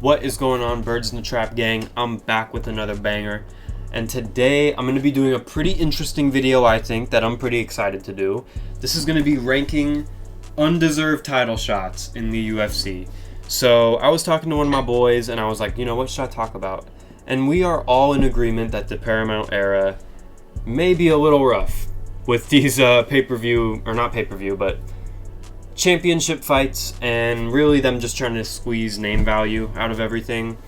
What is going on, Birdsinthetrap gang? I'm back with another banger, and today I'm going to be doing a pretty interesting video, I think, that I'm pretty excited to do. This is going to be ranking undeserved title shots in the UFC. So I was talking to one of my boys and I was like, you know, what should I talk about? And we are all in agreement that the Paramount era may be a little rough with these pay-per-view, or not pay-per-view, but championship fights, and really them just trying to squeeze name value out of everything.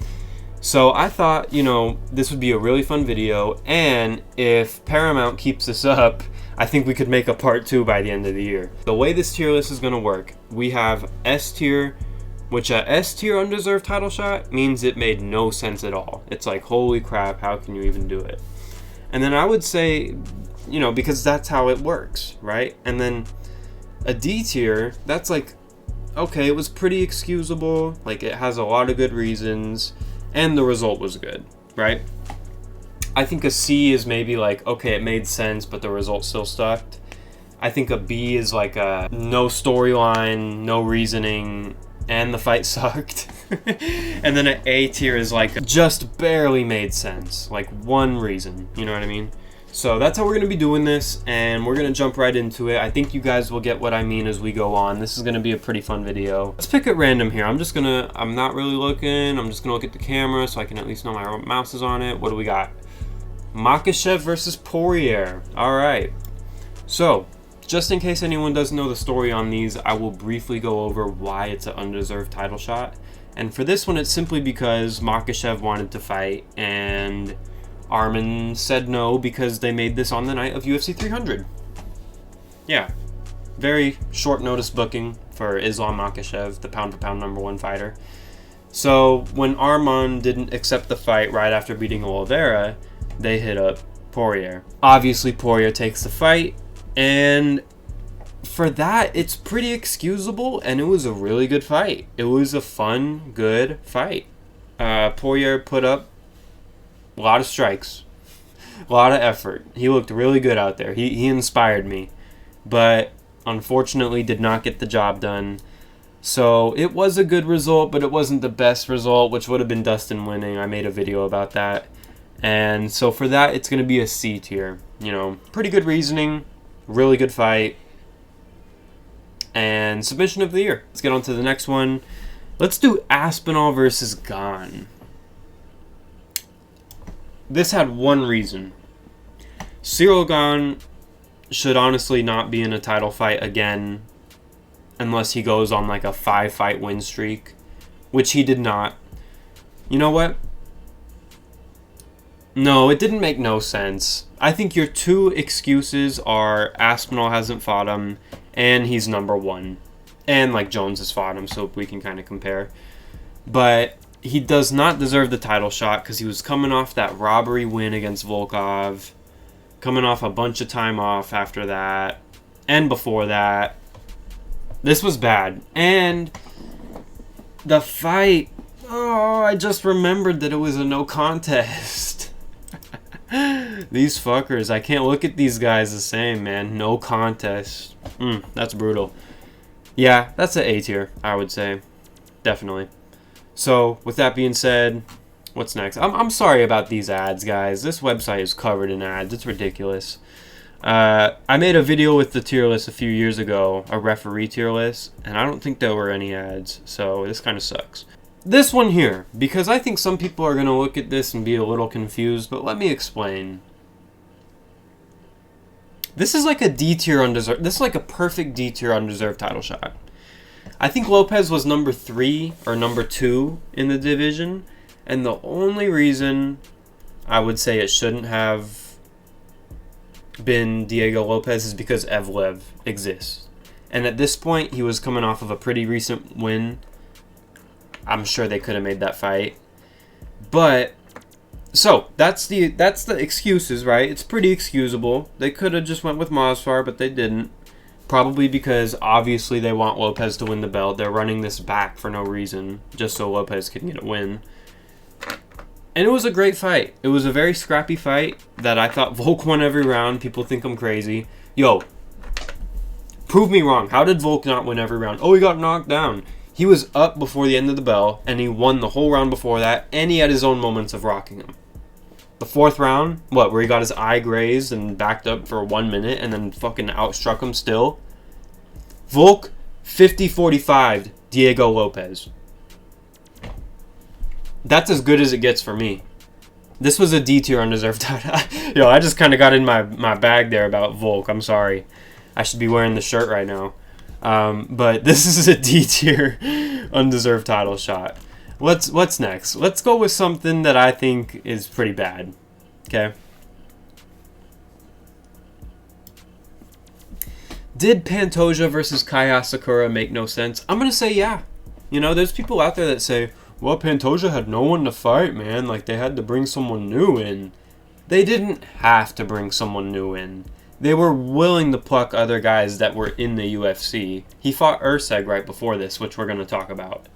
So I thought, you know, this would be a really fun video, and if Paramount keeps this up, I think we could make a part 2 by the end of the year. The way this tier list is going to work, we have S tier, which a S tier undeserved title shot means it made no sense at all. It's like, holy crap, how can you even do it? And then I would say, you know, because that's how it works, right? And then a D tier, that's like, okay, it was pretty excusable, like it has a lot of good reasons, and the result was good, right? I think a C is maybe like, okay, it made sense, but the result still sucked. I think a B is like a no storyline, no reasoning, and the fight sucked. And then an A tier is like just barely made sense, like one reason, you know what I mean? So that's how we're going to be doing this, and we're going to jump right into it. I think you guys will get what I mean as we go on. This is going to be a pretty fun video. Let's pick at random here. I'm not really looking. I'm just going to look at the camera so I can at least know my mouse is on it. What do we got? Makhachev versus Poirier. All right. So, just in case anyone doesn't know the story on these, I will briefly go over why it's an undeserved title shot. And for this one, it's simply because Makhachev wanted to fight, and Arman said no because they made this on the night of UFC 300. Yeah, very short notice booking for Islam Makhachev, the pound-for-pound #1 fighter. So when Arman didn't accept the fight right after beating Oliveira, they hit up Poirier. Obviously, Poirier takes the fight, and for that, it's pretty excusable, and it was a really good fight. It was a fun, good fight. Poirier put up a lot of strikes, a lot of effort. He looked really good out there. He inspired me, but unfortunately did not get the job done. So it was a good result, but it wasn't the best result, which would have been Dustin winning. I made a video about that. And so for that, it's going to be a C tier. You know, pretty good reasoning, really good fight, and submission of the year. Let's get on to the next one. Let's do Aspinall versus Gane. This had one reason. Ciryl Gane should honestly not be in a title fight again unless he goes on like a 5-fight win streak, which he did not. You know what? No, it didn't make no sense. I think your two excuses are Aspinall hasn't fought him and he's #1. And like Jones has fought him, so we can kind of compare. But he does not deserve the title shot because he was coming off that robbery win against Volkov, coming off a bunch of time off after that, and before that. This was bad. And the fight, oh, I just remembered that it was a no contest. These fuckers, I can't look at these guys the same, man. No contest. That's brutal. Yeah, that's an A tier, I would say. Definitely. So, with that being said, what's next? I'm sorry about these ads, guys. This website is covered in ads. It's ridiculous. I made a video with the tier list a few years ago, a referee tier list, and I don't think there were any ads, so this kind of sucks. This one here, because I think some people are going to look at this and be a little confused, but let me explain. This is like a D tier undeserved. This is like a perfect D tier undeserved title shot. I think Lopez was #3 or #2 in the division, and the only reason I would say it shouldn't have been Diego Lopez is because Evlev exists. And at this point, he was coming off of a pretty recent win. I'm sure they could have made that fight. But so that's the excuses, right? It's pretty excusable. They could have just went with Masvidal, but they didn't. Probably because obviously they want Lopez to win the belt. They're running this back for no reason, just so Lopez can get a win. And it was a great fight. It was a very scrappy fight that I thought Volk won every round. People think I'm crazy. Yo, prove me wrong. How did Volk not win every round? Oh, he got knocked down. He was up before the end of the bell, and he won the whole round before that, and he had his own moments of rocking him. The fourth round, where he got his eye grazed and backed up for 1 minute and then fucking outstruck him still. Volk 50-45 Diego Lopez. That's as good as it gets for me. This was a D tier undeserved title. Yo, I just kind of got in my bag there about Volk. I'm sorry. I should be wearing the shirt right now. But this is a D tier undeserved title shot. What's next? Let's go with something that I think is pretty bad. Okay. Did Pantoja versus Kaya Sakura make no sense? I'm gonna say yeah. You know, there's people out there that say, well, Pantoja had no one to fight, man. Like, they had to bring someone new in. They didn't have to bring someone new in. They were willing to pluck other guys that were in the UFC. He fought Urseg right before this, which we're going to talk about.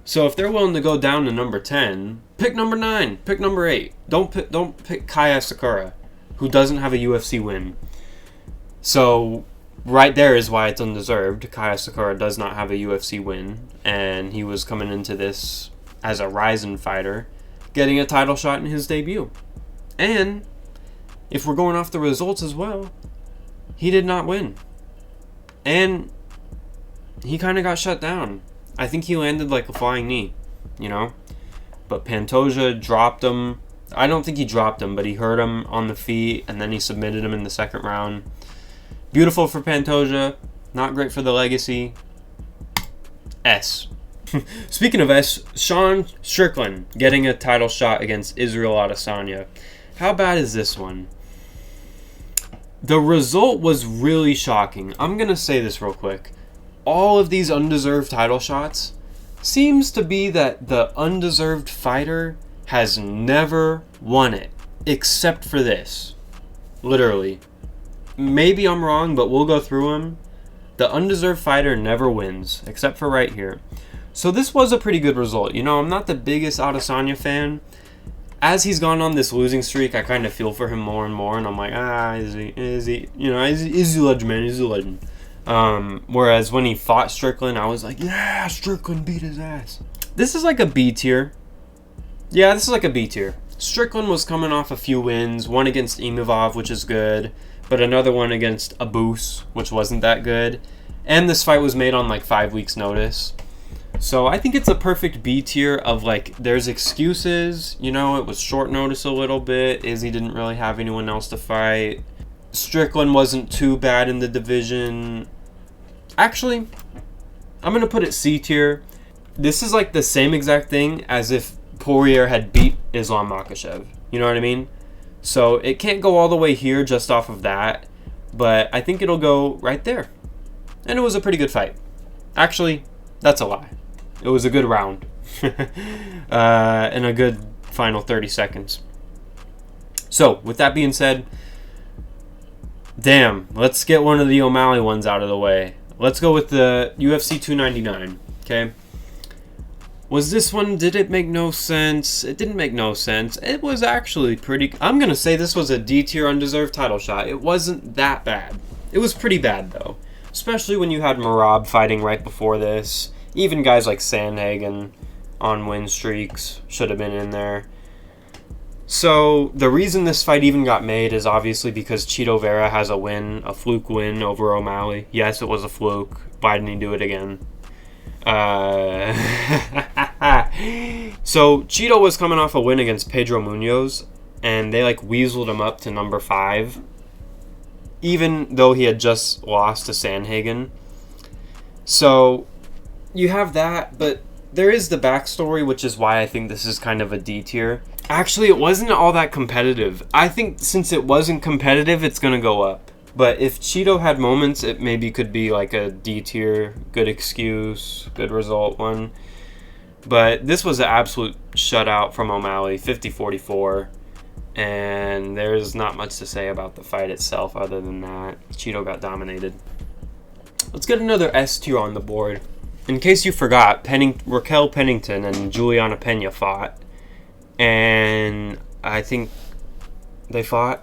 So if they're willing to go down to number 10, pick number 9, pick number 8. Don't pick Kaya Sakura, who doesn't have a UFC win. So right there is why it's undeserved. Kaya Sakura does not have a UFC win, and he was coming into this as a rising fighter, getting a title shot in his debut. And if we're going off the results as well, he did not win. And he kind of got shut down. I think he landed like a flying knee, you know? But Pantoja dropped him. I don't think he dropped him, but he hurt him on the feet, and then he submitted him in the second round. Beautiful for Pantoja. Not great for the legacy. S. Speaking of S, Sean Strickland getting a title shot against Israel Adesanya. How bad is this one? The result was really shocking. I'm going to say this real quick. All of these undeserved title shots seems to be that the undeserved fighter has never won it, except for this. Literally. Maybe I'm wrong, but we'll go through them. The undeserved fighter never wins, except for right here. So this was a pretty good result. You know, I'm not the biggest Adesanya fan. As he's gone on this losing streak, I kind of feel for him more and more, and I'm like, is he, you know, is he a legend, man? He's a legend. Whereas when he fought Strickland, I was like, yeah, Strickland beat his ass. This is like a B tier. Yeah, this is like a B tier. Strickland was coming off a few wins, one against Imavov, which is good, but another one against Abus, which wasn't that good. And this fight was made on like 5 weeks' notice. So I think it's a perfect B tier of like, there's excuses, you know, it was short notice a little bit. Izzy didn't really have anyone else to fight. Strickland wasn't too bad in the division. Actually, I'm going to put it C tier. This is like the same exact thing as if Poirier had beat Islam Makhachev. You know what I mean? So it can't go all the way here just off of that, but I think it'll go right there. And it was a pretty good fight. Actually, that's a lie. It was a good round. And a good final 30 seconds. So, with that being said, damn, let's get one of the O'Malley ones out of the way. Let's go with the UFC 299, okay? Was this one, did it make no sense? It didn't make no sense. It was actually pretty, I'm going to say this was a D tier undeserved title shot. It wasn't that bad. It was pretty bad, though. Especially when you had Merab fighting right before this. Even guys like Sandhagen on win streaks should have been in there. So the reason this fight even got made is obviously because Chito Vera has a win, a fluke win over O'Malley. Yes, it was a fluke. Why didn't he do it again? So Chito was coming off a win against Pedro Munoz, and they like weaseled him up to number 5, even though he had just lost to Sandhagen. So you have that, but there is the backstory, which is why I think this is kind of a D tier. Actually, it wasn't all that competitive. I think since it wasn't competitive, it's going to go up. But if Chito had moments, it maybe could be like a D tier, good excuse, good result one. But this was an absolute shutout from O'Malley, 50-44. And there's not much to say about the fight itself other than that. Chito got dominated. Let's get another S tier on the board. In case you forgot, Raquel Pennington and Juliana Pena fought. And I think they fought.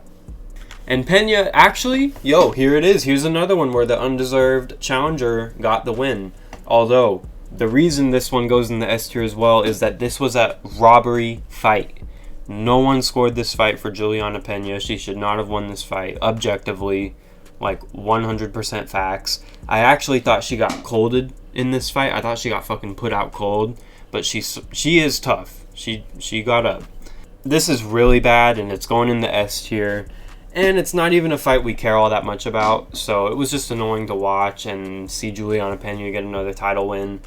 And Pena, actually, here it is. Here's another one where the undeserved challenger got the win. Although, The reason this one goes in the S tier as well is that this was a robbery fight. No one scored this fight for Juliana Pena. She should not have won this fight. Objectively, like 100% facts. I actually thought she got colded in this fight. I thought she got fucking put out cold. But she is tough. She got up. This is really bad, and it's going in the S tier. And it's not even a fight we care all that much about. So it was just annoying to watch and see Juliana Pena get another title win.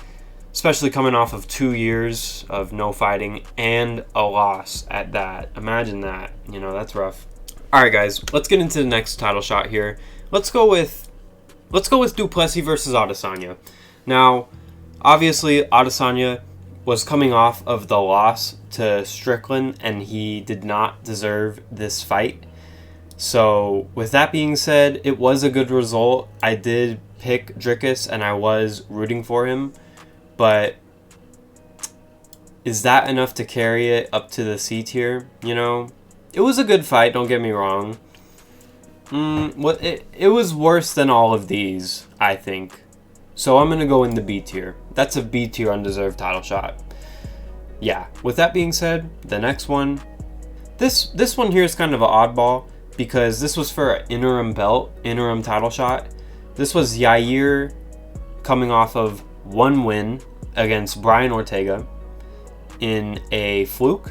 Especially coming off of 2 years of no fighting and a loss at that. Imagine that. You know, that's rough. Alright guys, let's get into the next title shot here. Let's go with Duplessis versus Adesanya. Now, obviously Adesanya was coming off of the loss to Strickland, and he did not deserve this fight. So, with that being said, it was a good result. I did pick Dricus, and I was rooting for him. But is that enough to carry it up to the C tier? You know, it was a good fight, don't get me wrong. It was worse than all of these, I think. So I'm going to go in the B tier. That's a B tier undeserved title shot. Yeah, with that being said, the next one. This one here is kind of an oddball because this was for an interim title shot. This was Yair coming off of one win against Brian Ortega in a fluke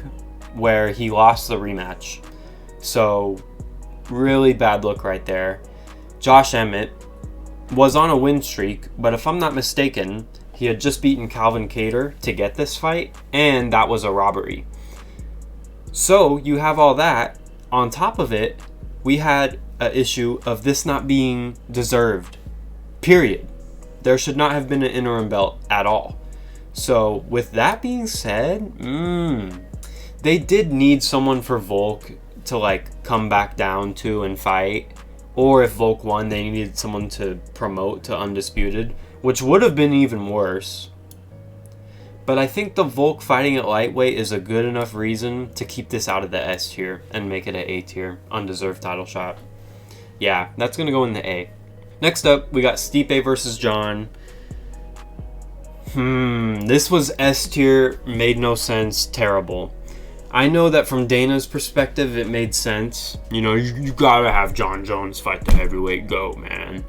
where he lost the rematch. So, really bad look right there. Josh Emmett was on a win streak, but if I'm not mistaken, he had just beaten Calvin Kattar to get this fight, and that was a robbery. So, you have all that. On top of it, we had an issue of this not being deserved. Period. There should not have been an interim belt at all. So, with that being said, they did need someone for Volk to, like, come back down to and fight. Or if Volk won, they needed someone to promote to Undisputed, which would have been even worse. But I think the Volk fighting at lightweight is a good enough reason to keep this out of the S tier and make it an A tier, undeserved title shot. Yeah, that's going to go in the A. Next up, we got Stipe versus John. This was S tier, made no sense, terrible. I know that from Dana's perspective, it made sense. You know, you gotta have John Jones fight the heavyweight GOAT, man.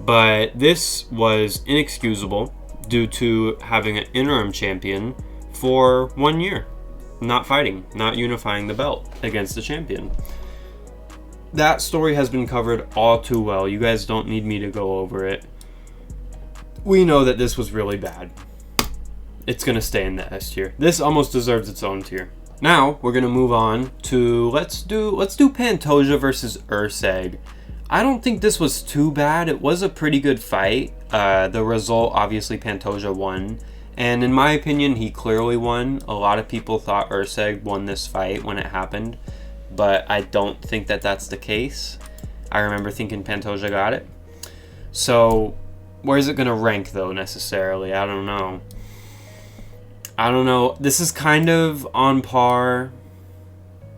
But this was inexcusable due to having an interim champion for 1 year. Not fighting, not unifying the belt against the champion. That story has been covered all too well. You guys don't need me to go over it. We know that this was really bad. It's going to stay in the S tier. This almost deserves its own tier. Now, we're going to move on to, let's do Pantoja versus Urseg. I don't think this was too bad. It was a pretty good fight. The result, obviously, Pantoja won. And in my opinion, he clearly won. A lot of people thought Urseg won this fight when it happened. But I don't think that that's the case. I remember thinking Pantoja got it. So, where is it going to rank, though, necessarily? I don't know. This is kind of on par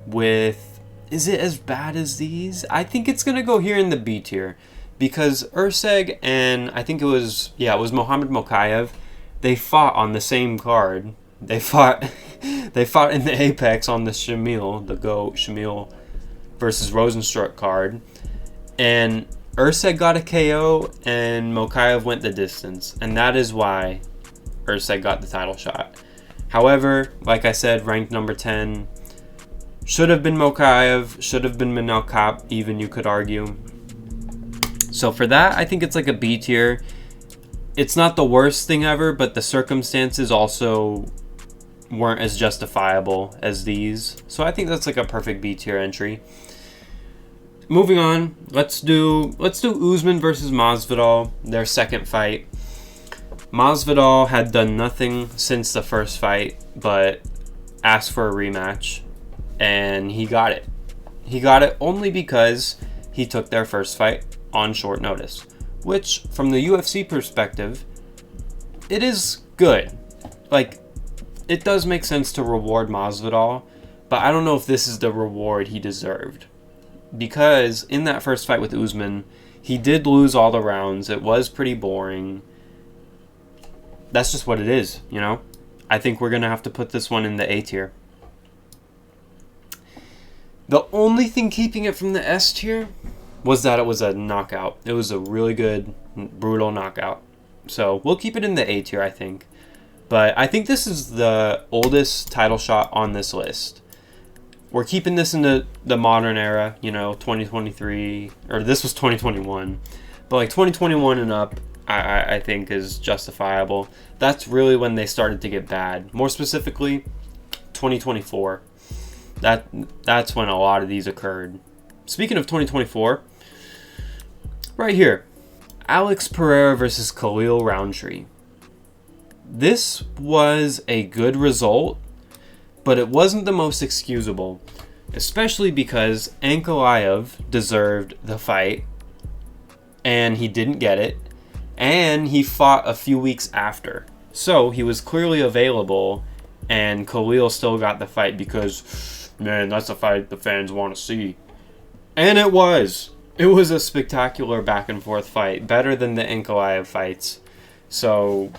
with... Is it as bad as these? I think it's going to go here in the B tier. Because Urseg and I think it was Mohamed Mokaev. They fought on the same card. They fought in the Apex on the Shamil, the GOAT, Shamil versus Rosenstruck card. And Urseg got a KO and Mokaev went the distance. And that is why Urseg got the title shot. However, like I said, ranked number 10. Should have been Mokaev, should have been Manel Kape, even you could argue. So for that, I think it's like a B tier. It's not the worst thing ever, but the circumstances also weren't as justifiable as these. So I think that's like a perfect B tier entry. Moving on, let's do Usman versus Masvidal, their second fight. Masvidal had done nothing since the first fight, but asked for a rematch, and he got it. He got it only because he took their first fight on short notice, which, from the UFC perspective, it is good. Like, it does make sense to reward Masvidal, but I don't know if this is the reward he deserved. Because in that first fight with Usman, he did lose all the rounds. It was pretty boring. that's just what it is, you know? I think we're going to have to put this one in the A tier. The only thing keeping it from the S tier was that it was a knockout. It was a really good, brutal knockout. So we'll keep it in the A tier, I think. But I think this is the oldest title shot on this list. We're keeping this in the modern era, you know, 2023, or this was 2021. But like 2021 and up, I think is justifiable. That's really when they started to get bad. More specifically, 2024. That's when a lot of these occurred. Speaking of 2024, right here, Alex Pereira versus Khalil Roundtree. This was a good result, but it wasn't the most excusable, especially because Ankalaev deserved the fight, and he didn't get it, and he fought a few weeks after. So he was clearly available, and Khalil still got the fight because, man, that's a fight the fans want to see. And it was. It was a spectacular back and forth fight, better than the Ankalaev fights. So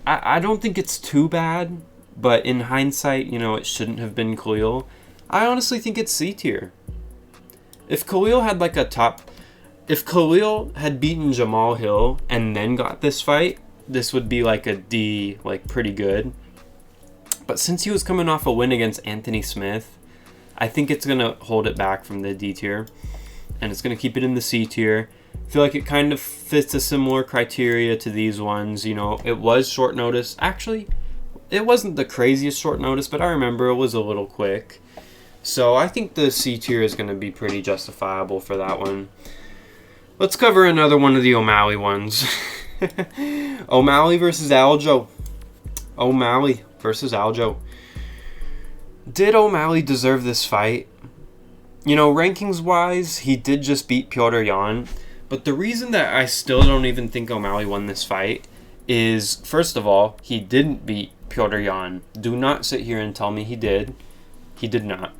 I don't think it's too bad, but in hindsight, you know, it shouldn't have been Khalil. I honestly think it's C tier. If Khalil had like if Khalil had beaten Jamal Hill and then got this fight, this would be like a D, like pretty good. But since he was coming off a win against Anthony Smith, I think it's going to hold it back from the D tier, and it's going to keep it in the C tier. I feel like it kind of fits a similar criteria to these ones. You know, it was short notice. Actually, it wasn't the craziest short notice, but I remember it was a little quick. So I think the C tier is going to be pretty justifiable for that one. Let's cover another one of the O'Malley ones. O'Malley versus Aljo. O'Malley versus Aljo. Did O'Malley deserve this fight? You know, rankings-wise, he did just beat Petr Yan. But the reason that I still don't even think O'Malley won this fight is, first of all, he didn't beat Petr Yan. Do not sit here and tell me he did. He did not.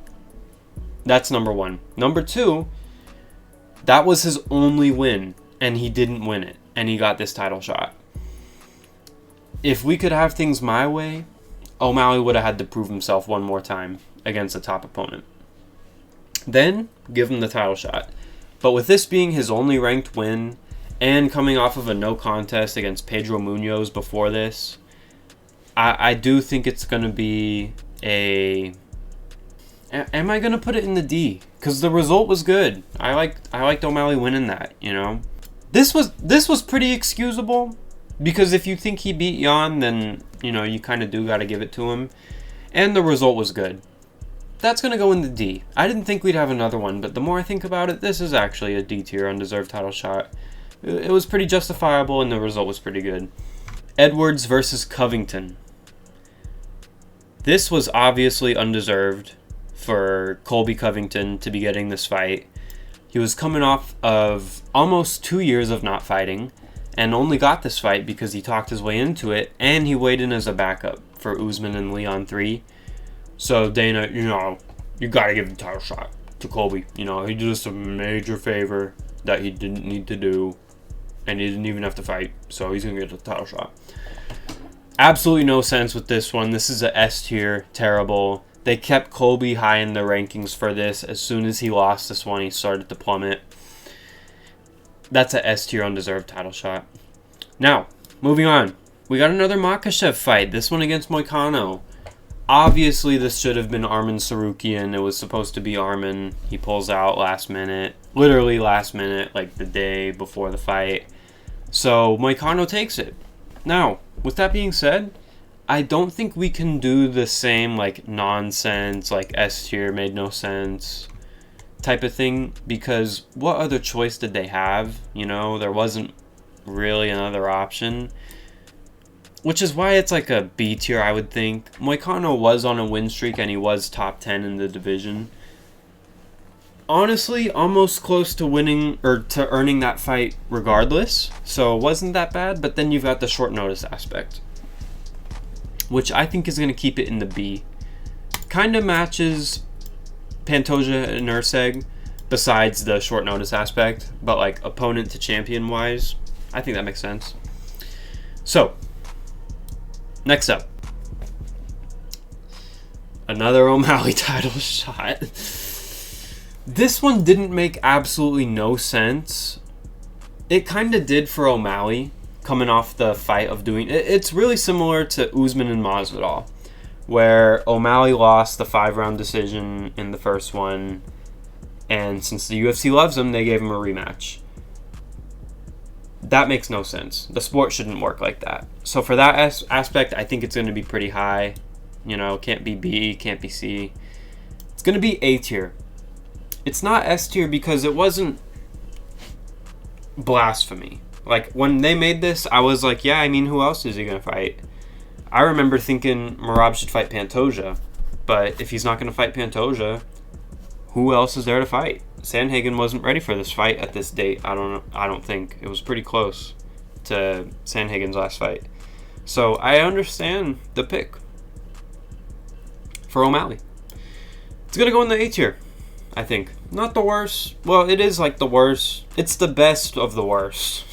That's number one. Number two, that was his only win, and he didn't win it, and he got this title shot. If we could have things my way, O'Malley would have had to prove himself one more time against a top opponent. Then, give him the title shot. But with this being his only ranked win, and coming off of a no contest against Pedro Munoz before this, I do think it's going to be a... Am I going to put it in the D? Because the result was good. I liked O'Malley winning that, you know? This was pretty excusable, because if you think he beat Yan, then, you know, you kind of do got to give it to him. And the result was good. That's going to go in the D. I didn't think we'd have another one, but the more I think about it, this is actually a D tier undeserved title shot. It was pretty justifiable, and the result was pretty good. Edwards versus Covington. This was obviously undeserved for Colby Covington to be getting this fight. He was coming off of almost 2 years of not fighting, and only got this fight because he talked his way into it, and he weighed in as a backup for Usman and Leon 3. So Dana, you know, you got to give the title shot to Colby. You know, he did us a major favor that he didn't need to do, and he didn't even have to fight, so he's going to get the title shot. Absolutely no sense with this one. This is a S tier, terrible. They kept Colby high in the rankings for this. As soon as he lost this one, he started to plummet. That's a S tier undeserved title shot. Now, moving on. We got another Makhachev fight. This one against Moicano. Obviously, this should have been Arman Sarukian. It was supposed to be Arman. He pulls out last minute. Literally last minute, like the day before the fight. So, Moicano takes it. Now, with that being said, I don't think we can do the same, like, nonsense, like, S tier, made no sense type of thing, because what other choice did they have? You know, there wasn't really another option. Which is why it's like a B tier, I would think. Moicano was on a win streak, and he was top 10 in the division. Honestly, almost close to winning, or to earning that fight regardless. So it wasn't that bad, but then you've got the short notice aspect, which I think is going to keep it in the B. Kind of matches Pantoja and Urseg, besides the short notice aspect, but like opponent to champion wise, I think that makes sense. So, next up, another O'Malley title shot. This one didn't make absolutely no sense. It kind of did for O'Malley, coming off the fight of doing it. It's really similar to Usman and Masvidal, where O'Malley lost the 5-round decision in the first one, and since the UFC loves him, they gave him a rematch. That makes no sense. The sport shouldn't work like that. So for that aspect, I think it's going to be pretty high. You know, can't be B, can't be C. It's going to be A tier. It's not S tier because it wasn't blasphemy. Like, when they made this, I was like, yeah, I mean, who else is he going to fight? I remember thinking Merab should fight Pantoja. But if he's not going to fight Pantoja, who else is there to fight? Sandhagen wasn't ready for this fight at this date. I don't think. It was pretty close to Sandhagen's last fight. So I understand the pick for O'Malley. It's going to go in the A tier, I think. Not the worst. Well, it is like the worst. It's the best of the worst.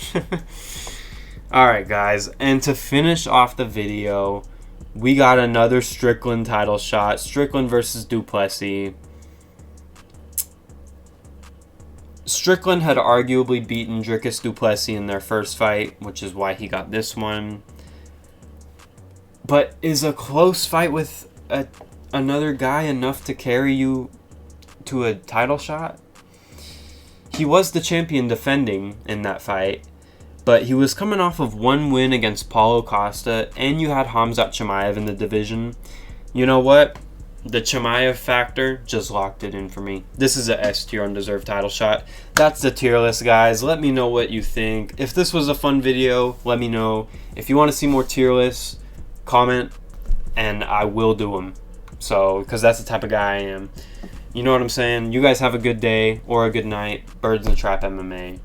Alright, guys. And to finish off the video, we got another Strickland title shot. Strickland versus Duplessis. Strickland had arguably beaten Dricus Duplessis in their first fight, which is why he got this one. But is a close fight with another guy enough to carry you to a title shot? He was the champion defending in that fight, but he was coming off of one win against Paulo Costa, and you had Khamzat Chimaev in the division. You know what? The Chimaev factor just locked it in for me. This is a S tier undeserved title shot. That's the tier list, guys. Let me know what you think. If this was a fun video, let me know. If you want to see more tier lists, comment, and I will do them. So, because that's the type of guy I am. You know what I'm saying? You guys have a good day or a good night. Birds in the Trap MMA.